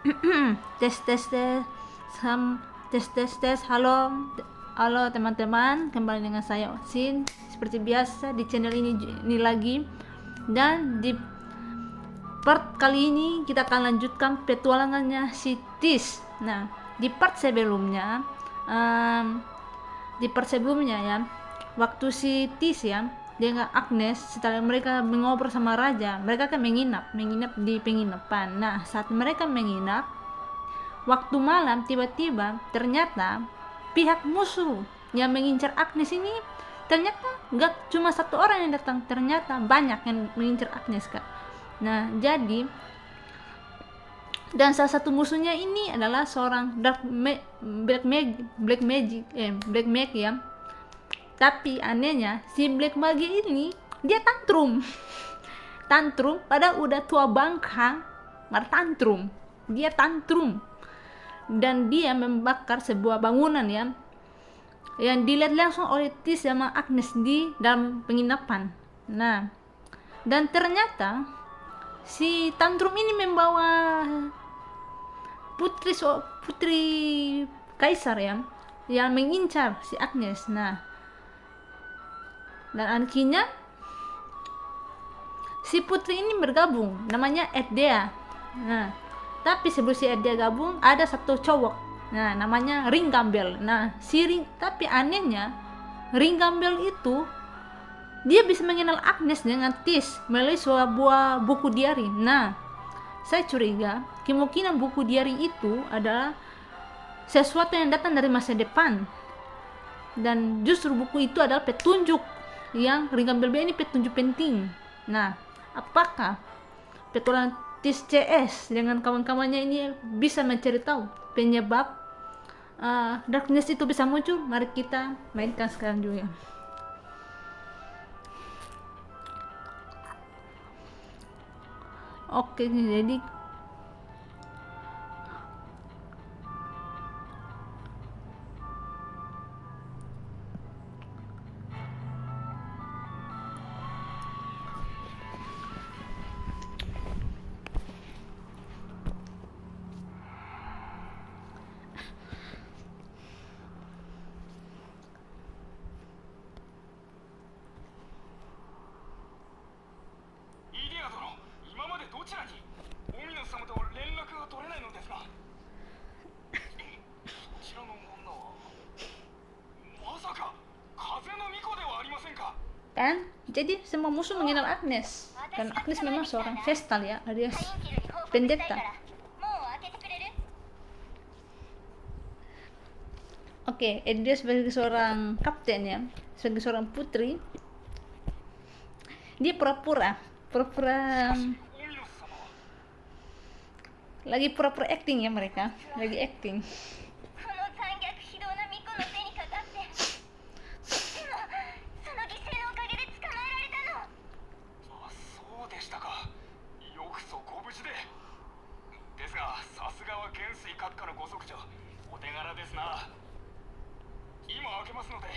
tes tes tes tes tes tes. Halo teman-teman, kembali dengan saya Osin seperti biasa di channel ini lagi. Dan di part kali ini kita akan lanjutkan petualangannya si Tis. Nah, di part sebelumnya ya, waktu si Tis ya dengan Agnes, setelah mereka mengobrol sama raja, mereka kan menginap di penginapan. Nah, saat mereka menginap waktu malam, tiba-tiba ternyata pihak musuh yang mengincar Agnes ini ternyata nggak cuma satu orang yang datang, ternyata banyak yang mengincar Agnes, Kak. Nah, jadi dan salah satu musuhnya ini adalah seorang black magic ya. Tapi anehnya si black magic ini dia tantrum padahal udah tua bangka, malah dia tantrum dan dia membakar sebuah bangunan ya yang dilihat langsung oleh Tis sama Agnes di dalam penginapan. Nah, dan ternyata si tantrum ini membawa putri kaisar ya yang mengincar si Agnes. Nah, dan akhirnya si putri ini bergabung, namanya Edea. Nah, tapi sebelum si Edea gabung ada satu cowok, nah namanya Ringgambel. Nah, tapi anehnya Ringgambel itu dia bisa mengenal Agnes dengan Tis melalui sebuah buku diari. Nah, saya curiga kemungkinan buku diari itu adalah sesuatu yang datang dari masa depan, dan justru buku itu adalah petunjuk yang Ringgambel ini petunjuk penting. Nah, apakah petualangan Tis CS dengan kawan-kawannya ini bisa mencari tahu penyebab darkness itu bisa muncul? Mari kita mainkan sekarang juga. Oke, jadi kan jadi semua musuh mengenal Agnes, dan Agnes memang seorang Vestal ya, alias pendeta. Oke, dia sebagai seorang kapten ya, sebagai seorang putri, dia pura-pura acting ya, mereka lagi acting.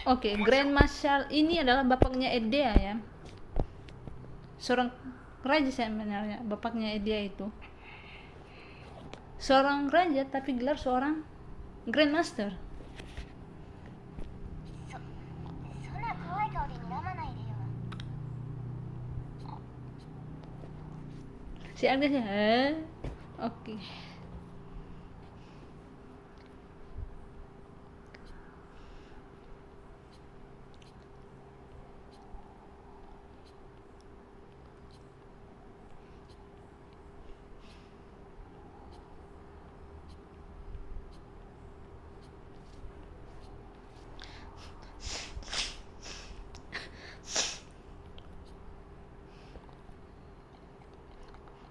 Oke, Grand Marshal ini adalah bapaknya Edea ya, seorang raja sebenarnya. Bapaknya Edea itu seorang raja tapi gelar seorang Grand Master. Si Agnes ya, oke.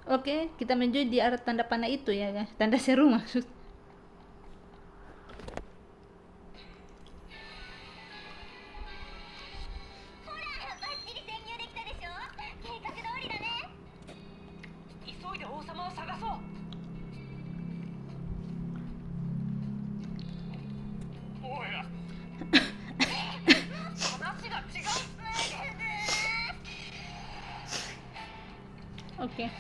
Oke, kita menuju di arah tanda panah itu ya, tanda seru maksud. Oke.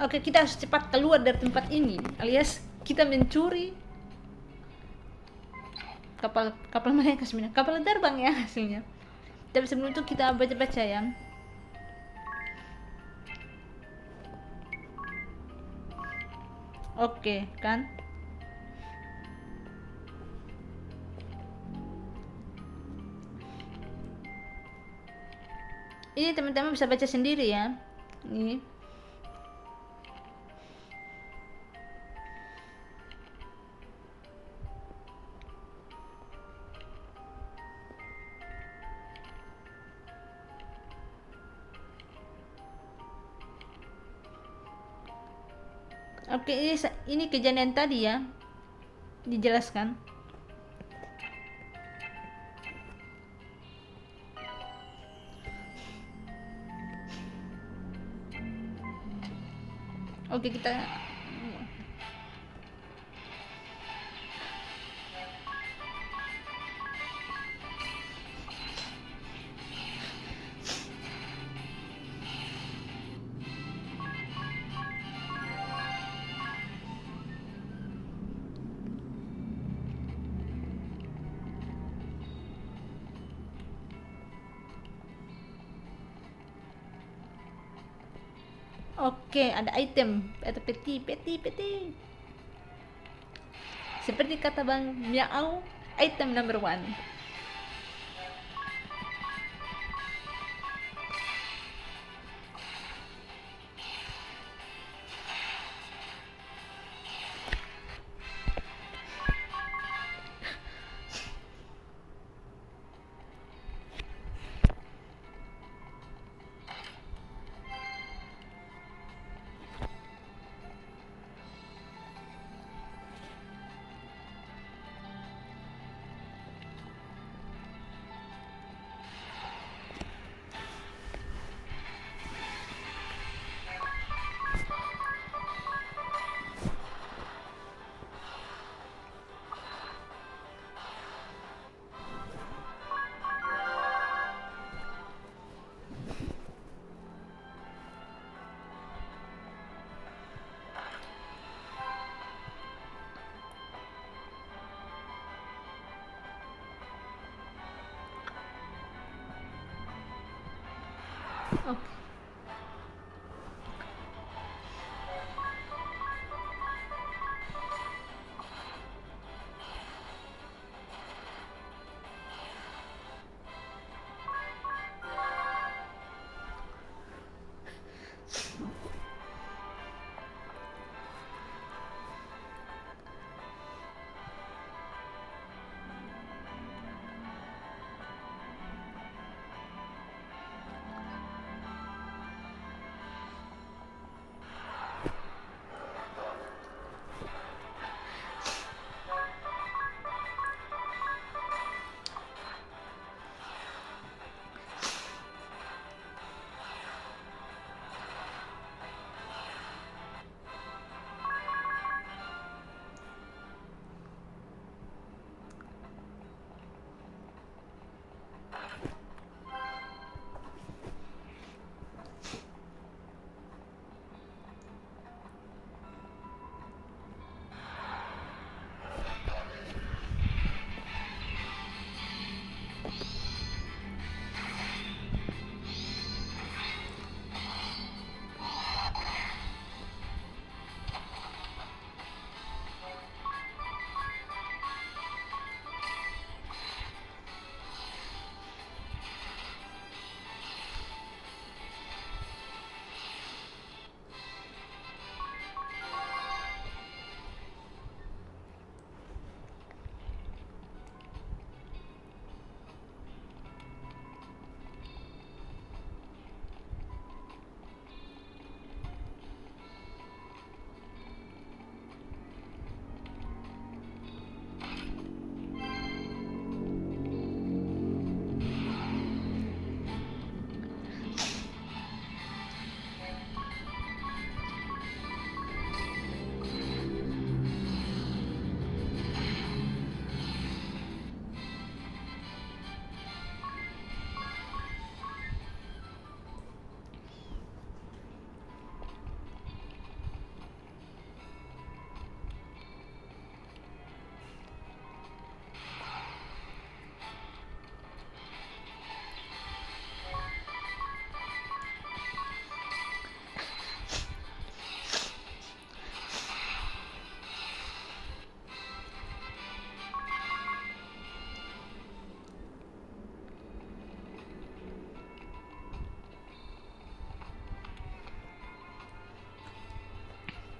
Oke, kita harus cepat keluar dari tempat ini, alias kita mencuri kapal mereka sebenarnya, kapal terbang ya hasilnya. Tapi sebelum itu kita baca-baca ya. Oke, kan? Ini teman-teman bisa baca sendiri ya. Ini. Oke, ini kejadian tadi ya. Dijelaskan. Oke, kita Oke, ada item atau peti. Seperti kata Bang Miao, item number one. Oke.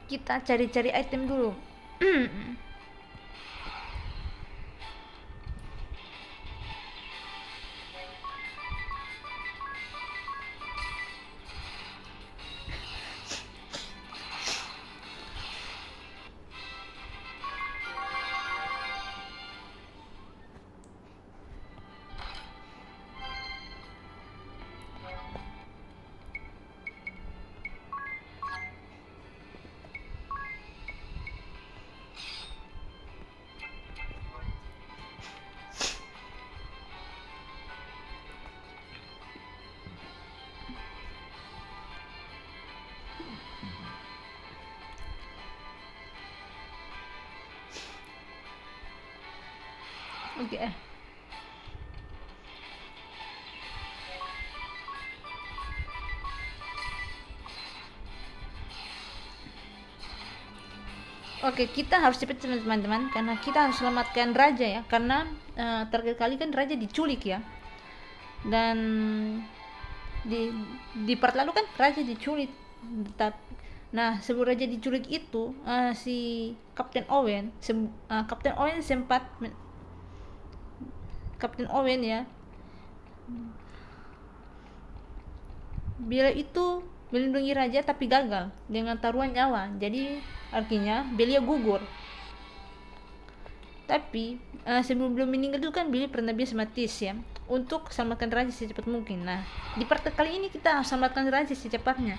Kita cari-cari item dulu. Oke. Oke, kita harus cepat teman-teman, karena kita harus selamatkan raja ya, karena terakhir kali kan raja diculik ya, dan di part lalu kan raja diculik. Nah, sebelum raja diculik itu si Kapten Owen Kapten Owen ya, bila itu melindungi raja tapi gagal dengan taruhan nyawa, jadi artinya Belia gugur. Tapi sebelum belum meninggal itu kan Billy pernah biasa mati ya, untuk selamatkan raja secepat mungkin. Nah, di part kali ini kita harus selamatkan raja secepatnya.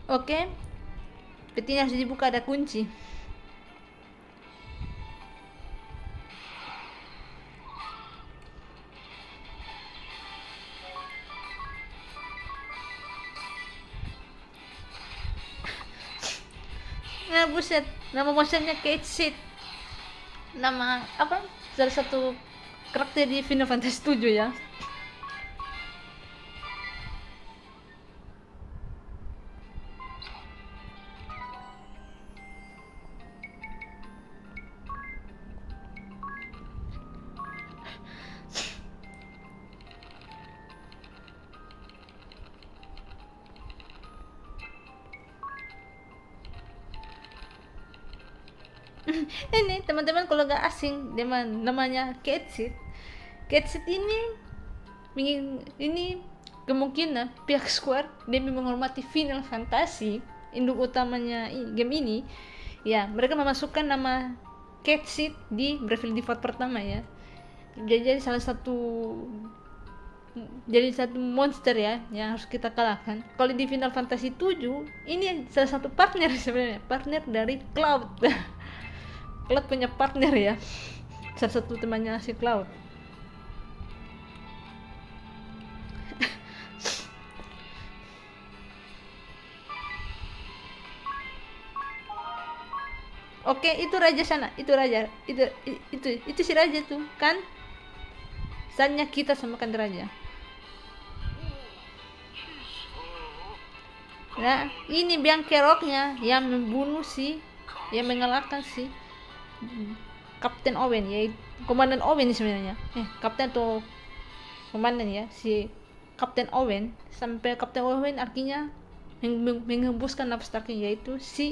Oke, petinya harus dibuka, ada kunci. Nah, buset, nama monsternya Kate Sid. Nama apa? Salah satu karakter di Final Fantasy 7 ya. Ini teman-teman kalau gak asing, namanya Ketsit. Ketsit ini kemungkinan pihak Square demi menghormati Final Fantasy, induk utamanya game ini, ya mereka memasukkan nama Ketsit di Bravely Default pertama ya. Jadi jadi satu monster ya yang harus kita kalahkan. Kalau di Final Fantasy 7 ini salah satu partner sebenarnya, partner dari Cloud. Cloud punya partner ya, salah satu temannya si Cloud. Oke, itu raja sana, itu raja, itu si raja tuh kan. Saatnya kita samakan raja. Nah, ini biang keroknya yang membunuh yang mengalahkan Kapten Owen, yaitu Komandan Owen sebenarnya. Kapten atau komandan ya, si Kapten Owen. Sampai Kapten Owen artinya menghembuskan nafas terakhir, yaitu si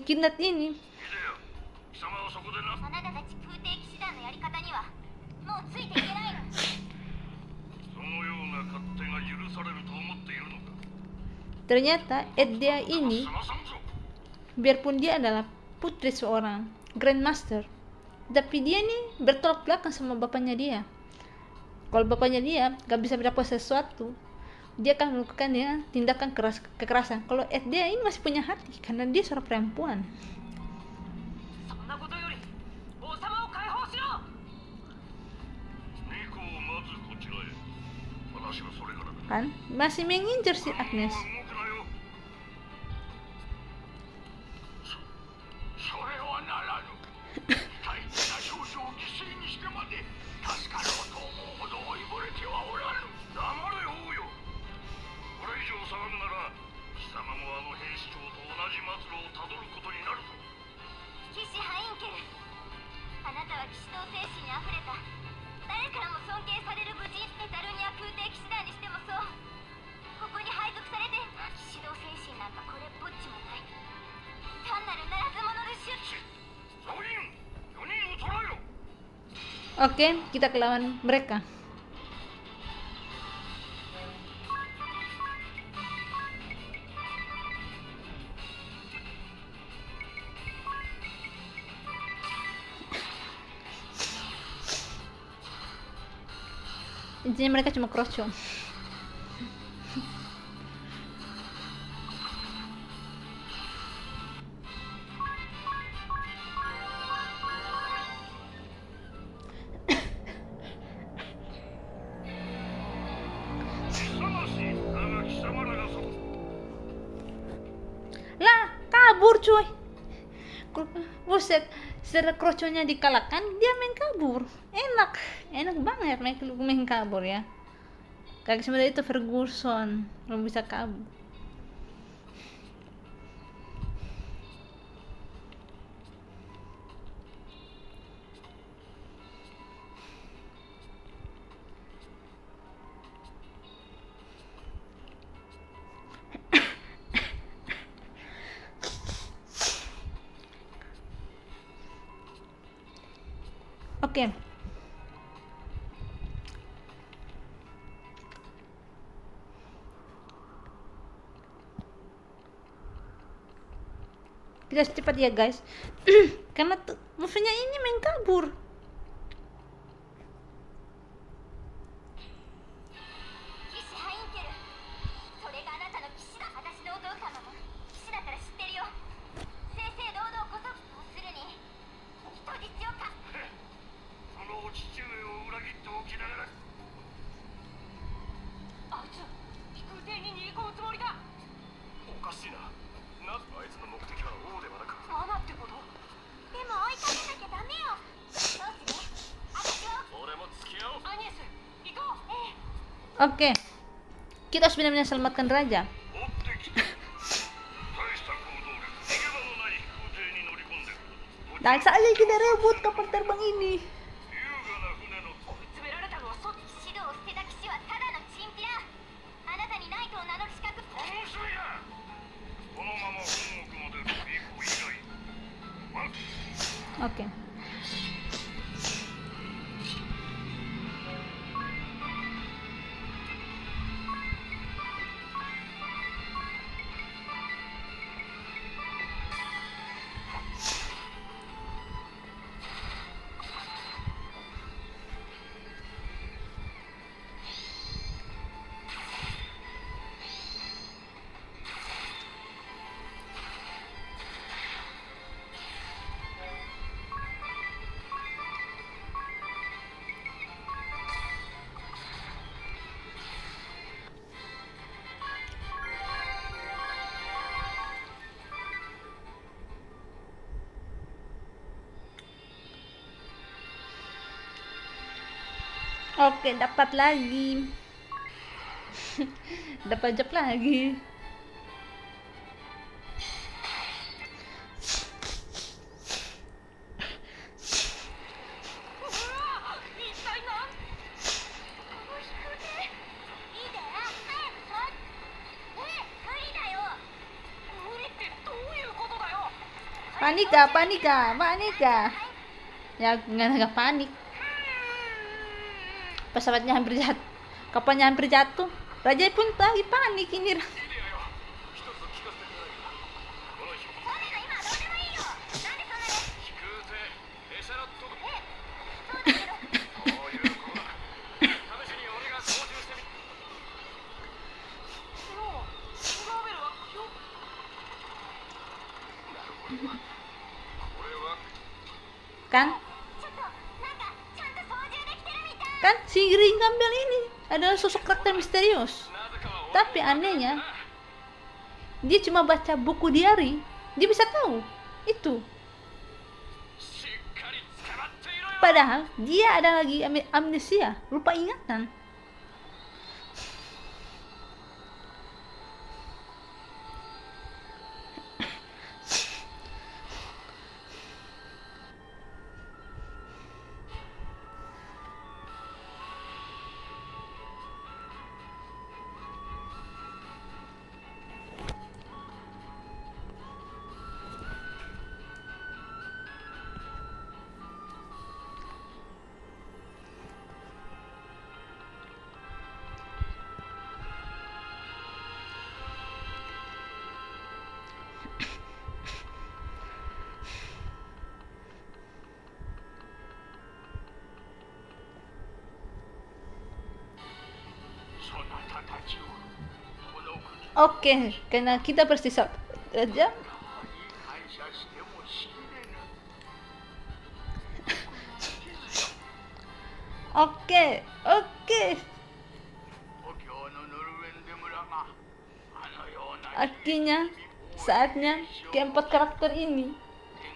Kidnat ini. Ternyata Edea ini, biarpun dia adalah putri seorang Grandmaster, tapi dia nih bertolak belakang sama bapaknya dia. Kalau bapaknya dia gak bisa mendapat sesuatu, dia akan melakukan tindakan kekerasan. Kalau Edea ini masih punya hati karena dia seorang perempuan. Kan masih mengincar si Agnes. Oke, kita ke lawan mereka. Intinya mereka cuma kroco. Lah, kabur cuy. Buset, setelah kroconya dikalahkan, dia main kabur. Enak banget main kabur ya. Kayak sebenarnya itu Ferguson belum bisa kabur. Oke. Kita cepat ya guys. Karena musuhnya ini main kabur. Oke, kita harus benar-benar selamatkan raja. Dan saja kita rebut kapal terbang ini. Oke. Oke, dapat lagi. Dapat job lagi. Panika, panika, panika. Ya, nggak panik. Pesawatnya hampir jatuh. Kapalnya hampir jatuh. Raja pun lagi panik ini. Kan? Kan si Ring Campbell ini adalah sosok karakter misterius. Tapi anehnya, dia cuma baca buku diary, dia bisa tahu itu. Padahal dia ada lagi amnesia, lupa ingatan. Oke, karena kita pasti saja. Oke, oke. Artinya saatnya keempat karakter ini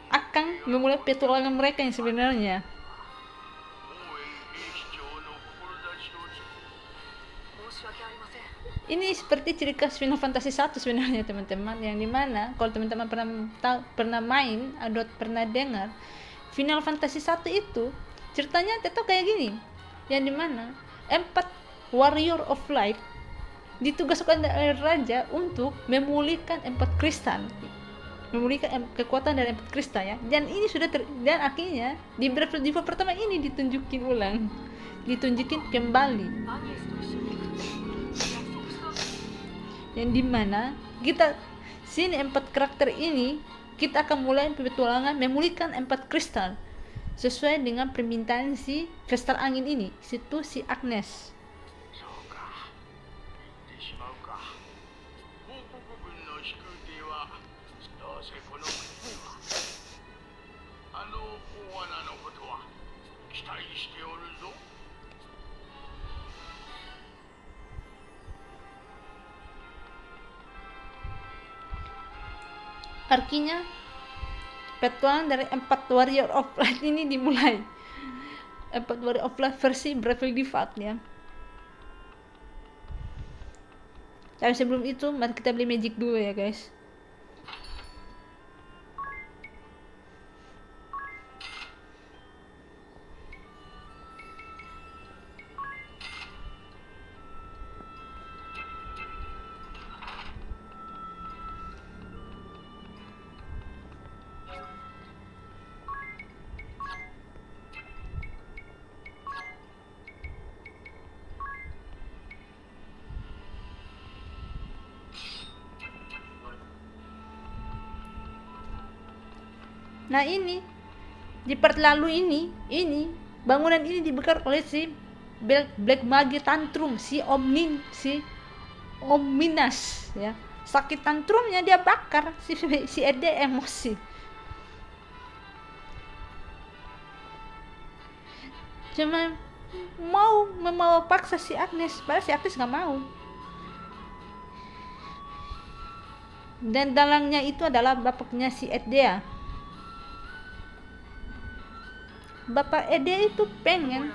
akan memulai petualangan mereka yang sebenarnya. Ini seperti ciri khas Final Fantasy 1 sebenarnya teman-teman, yang dimana kalau teman-teman pernah main atau pernah dengar Final Fantasy 1 itu ceritanya tetap kayak gini, yang dimana 4 Warrior of Light ditugaskan oleh raja untuk memulihkan 4 kristal, memulihkan kekuatan dari 4 kristal ya. Dan ini sudah dan akhirnya di Breath of the Wild pertama ini ditunjukin kembali, yang dimana kita sini 4 karakter ini kita akan mulai petualangan memulihkan 4 kristal sesuai dengan permintaan si kristal angin ini, situ si Agnes. Artinya petualangan dari 4 Warrior of Light ini dimulai. 4 Warrior of Light versi Bravely Default ya. Tapi sebelum itu mari kita beli magic dulu ya guys. Nah ini di part lalu ini bangunan ini dibakar oleh si Black Mage Tantrum, si Ominas ya. Sakit tantrumnya dia bakar si Ede emosi. Cuma mau membawa paksa si Agnes, padahal si Agnes nggak mau. Dan dalangnya itu adalah bapaknya si Edea. Bapak Ede itu pengen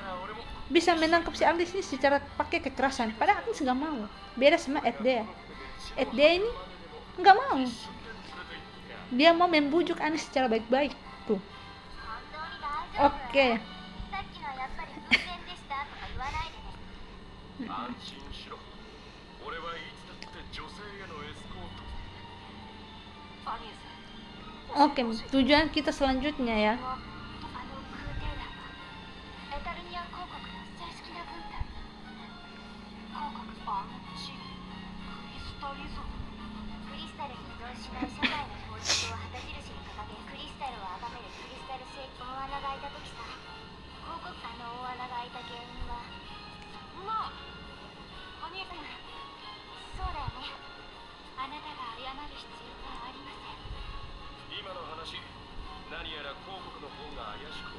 bisa menangkap si Agnes ini secara pakai kekerasan, padahal Agnes nggak mau. Beda sama Edea. Edea ini nggak mau, dia mau membujuk Agnes secara baik-baik tuh. Oke. 安心しろ。俺はいつだって女性へのエスコート。アニエス。Oke, tujuan kita selanjutnya ya. あの空挺団はエタルニア公国の正式な軍隊。公国アンチクリスタリズム。クリスタルに依存しない社会の法則を旗印に掲げ、クリスタルを崇めるクリスタル正義。大穴が開いた時さ、公国大穴が開いた原因はそんな。お兄さん、そうだよね。あなたが謝る必要はありません。今の話、何やら広告の方が怪しく。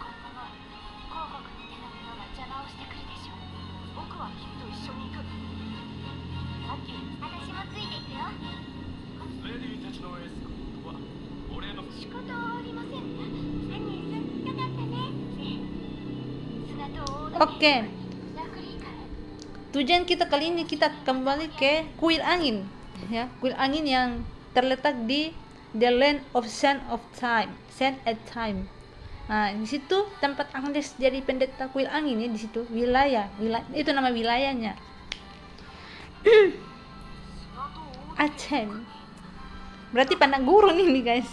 今後も広告の手の者が邪魔をしてくるでしょう。僕は君と一緒に行く。アッキー、私もついていくよ。レディーたちのエスコートは俺の仕方はありません。アニエス、よかったね。砂と大 Oke. Tujuan kita kali ini, kita kembali ke kuil angin ya, kuil angin yang terletak di The Land of Sand of Time, Sand at Time. Nah, di situ tempat Agnes jadi pendeta kuil angin ya, di situ wilayah itu nama wilayahnya. Acem. Berarti pandang gurun ini, guys.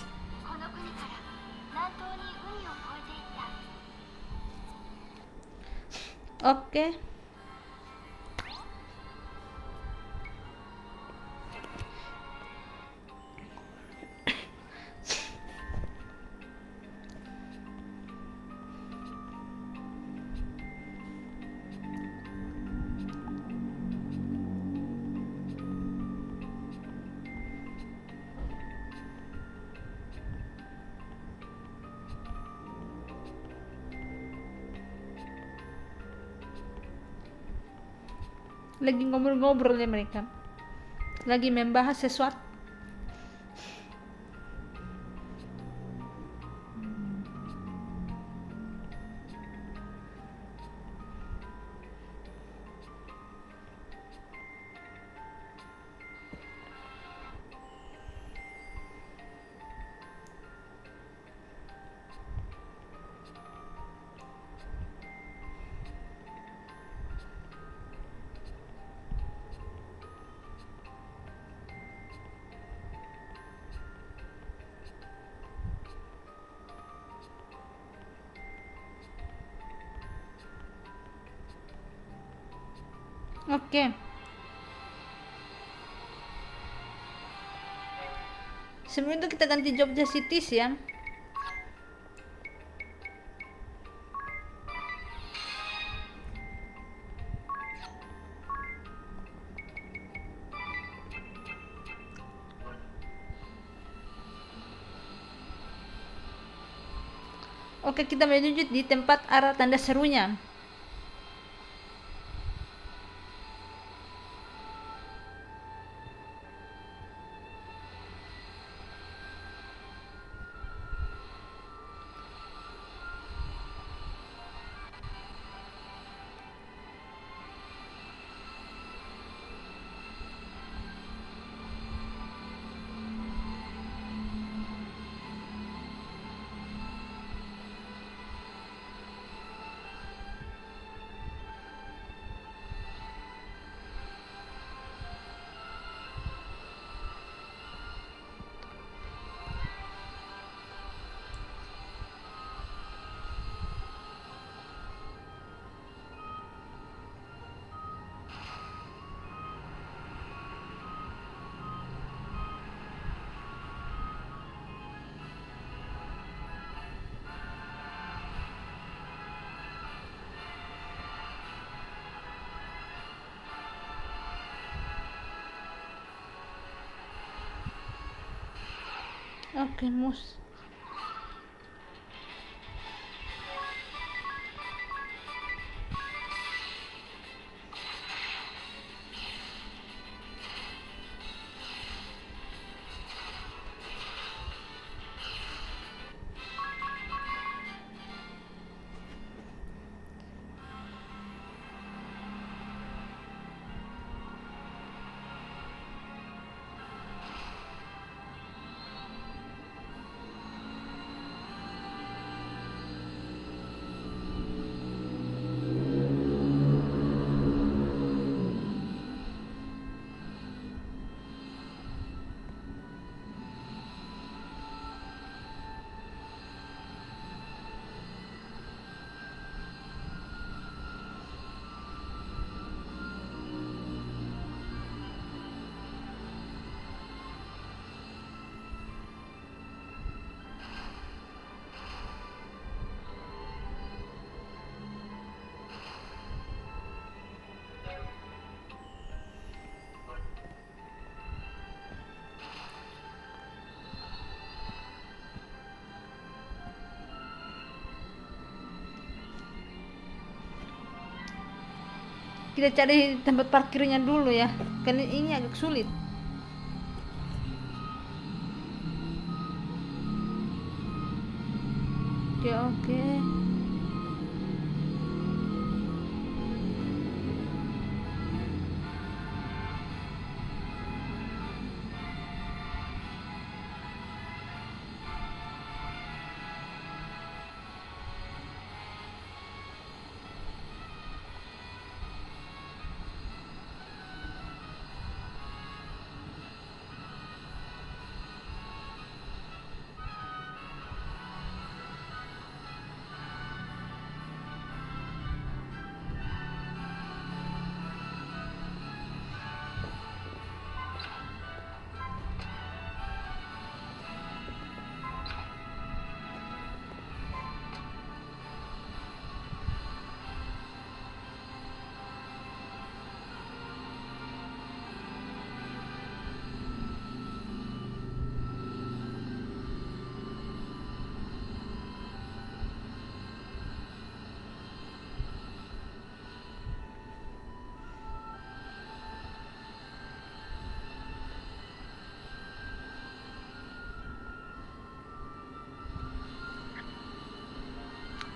Oke. Lagi ngobrol-ngobrol ya mereka, lagi membahas sesuatu. Oke. Sebelum itu kita ganti Jogja Cities ya. Oke, kita menuju di tempat arah tanda serunya. Oke, mus. Kita cari tempat parkirnya dulu ya, karena ini agak sulit. Oke, oke.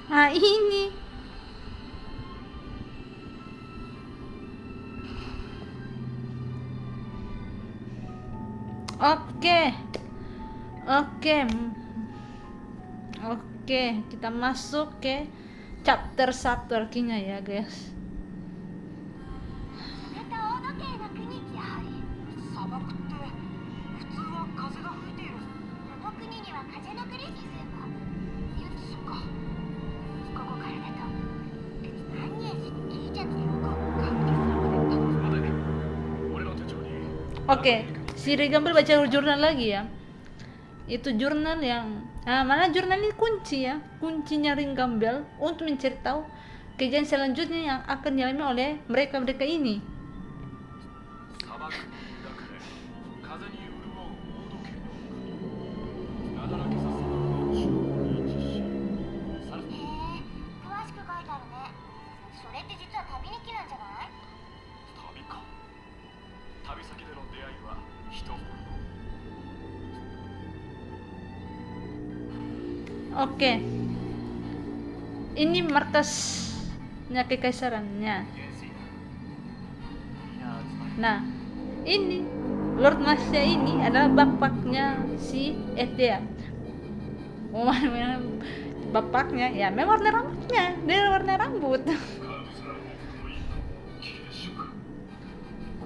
Nah, ini. Oke. Oke. Oke, kita masuk ke chapter 1 artinya ya, guys. 冷た大時計の国やはり砂漠って普通は風が吹いている。この国には風の来る季節もそっか。ここからだと何年聞いちゃってる僕管理するまで多分まだね。俺の手帳に Oke, si Rigambel baca jurnal lagi ya. Itu jurnal yang mana jurnal ini kunci ya, kuncinya Ringgambel untuk mencari tahu kejadian selanjutnya yang akan dialami oleh mereka ini. 砂漠に抱かれ風に潤う大時計の国。なだらけさ砂漠の中央に位置し、さらへにえ詳しく書いてあるねそれって実は旅日記なんじゃない旅か。旅先での出会いは人。 Oke. Ini markasnya kekaisarannya. Nah, ini Lord Masya ini adalah bapaknya si Edea. Bapaknya ya memang warna rambutnya, dia warna rambut.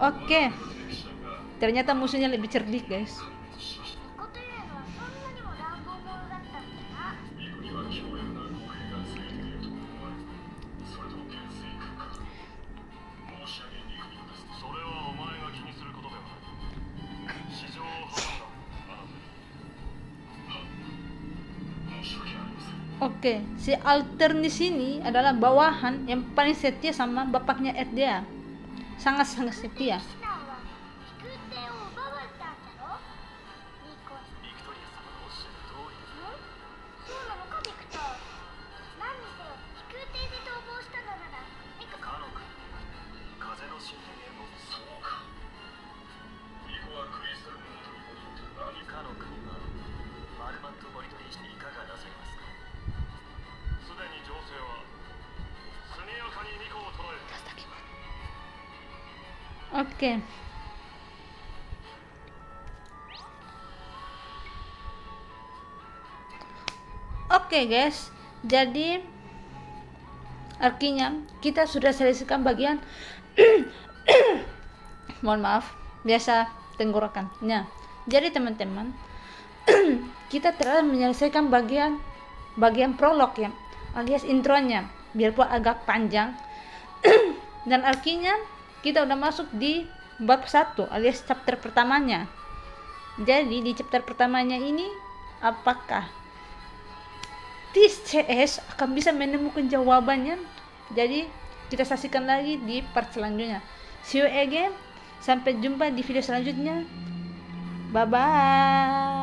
Oke. Ternyata musuhnya lebih cerdik, guys. 巫女というのはそんなにも乱暴者だったんだなには強力な語弊がついていると思われる。それとも減衰空間。申し上げにくいのです。それはお前が気にすることではない。市場を挟んだあなたに。申し訳ありません。 Oke, si Alter di sini adalah bawahan yang paling setia sama bapaknya Edea. Sangat-sangat setia. シナは飛空艇を奪われたんだろニコビクトリア様のおっしゃる通りです。そうなのかビクター何にせよ飛空艇で逃亡したのならニコかの国風の神殿へのそうか。ニコはクリスタルの元に戻って何かの国はマルマットモリトリーにいかがなさいますか。すでに情勢は速やかにニコを捉える。 Oke. Oke, guys. Jadi artinya kita sudah selesaikan bagian mohon maaf, biasa tenggorokan. Nah, jadi teman-teman, kita telah menyelesaikan bagian prolog ya, alias intronya, biarpun agak panjang. Dan artinya kita udah masuk di bab 1 alias chapter pertamanya. Jadi di chapter pertamanya ini apakah TCS akan bisa menemukan jawabannya? Jadi kita saksikan lagi di part selanjutnya. See you again. Sampai jumpa di video selanjutnya. Bye bye.